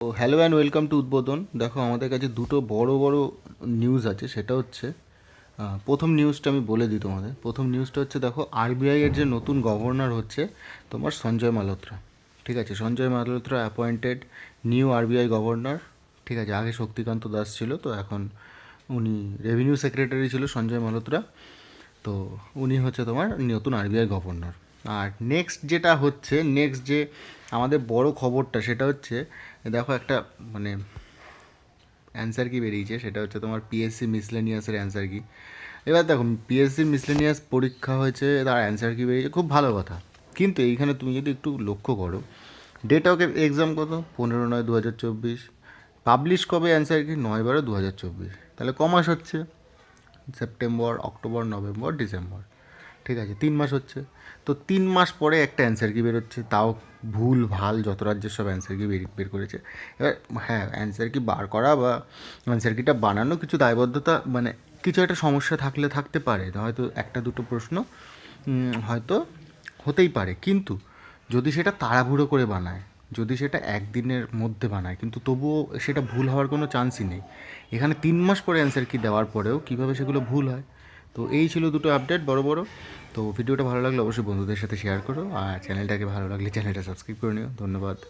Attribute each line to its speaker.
Speaker 1: তো hello and welcome to উদ্বোধন। দেখো, আমাদের কাছে দুটো বড় বড় নিউজ আছে। সেটা হচ্ছে প্রথম নিউজটা আমি বলে দিই তোমাদের। প্রথম নিউজটা হচ্ছে, দেখো, আরবিআই এর যে নতুন গভর্নর হচ্ছে তোমার সঞ্জয় মালহোত্রা। ঠিক আছে, Sanjay Malhotra appointed new RBI governor. ঠিক আছে, আগে শক্তিকান্ত দাস ছিল, তো এখন উনি রেভিনিউ সেক্রেটারি ছিল সঞ্জয় মালহোত্রা। তো উনি হচ্ছে তোমার নতুন আরবিআই গভর্নর। আর নেক্সট যেটা হচ্ছে, নেক্সট যে আমাদের বড় খবরটা, সেটা হচ্ছে দেখো একটা মানে অ্যান্সার কি বেরিয়েছে, সেটা হচ্ছে তোমার পিএসসি মিসলেনিয়াসের অ্যান্সার কি। এবার দেখো, পিএসসি মিসলেনিয়াস পরীক্ষা হয়েছে, তার অ্যান্সার কি বেরিয়েছে, খুব ভালো কথা। কিন্তু এইখানে তুমি যদি একটু লক্ষ্য করো, ডেট অফ এক্সাম কত, 15/9/2024। পাবলিশ কবে, অ্যান্সার কি 9/12/2024। তাহলে ক মাস হচ্ছে? September, October, November, December. ঠিক আছে, 3 মাস হচ্ছে। তো 3 মাস পরে একটা অ্যান্সার কি বেরোচ্ছে, তাও ভুল ভাল যত রাজ্যের সব অ্যান্সার কি বের করেছে। এবার হ্যাঁ, অ্যান্সার কি বার করা বা অ্যান্সার কিটা বানানো কিছু দায়বদ্ধতা, মানে কিছু একটা সমস্যা থাকলে থাকতে পারে, হয়তো একটা দুটো প্রশ্ন হয়তো হতেই পারে। কিন্তু যদি সেটা তাড়াহুড়ো করে বানায়, যদি সেটা একদিনের মধ্যে বানায়, কিন্তু তবুও সেটা ভুল হওয়ার কোনো চান্সই নেই। এখানে 3 মাস পরে অ্যান্সার কি দেওয়ার পরেও কীভাবে সেগুলো ভুল হয়। তো এই ছিল দুটো আপডেট বড় বড়। তো ভিডিওটা ভালো লাগলে অবশ্যই বন্ধুদের সাথে শেয়ার করো, আর চ্যানেলটাকে ভালো লাগলে চ্যানেলটা সাবস্ক্রাইব করে নিও। ধন্যবাদ।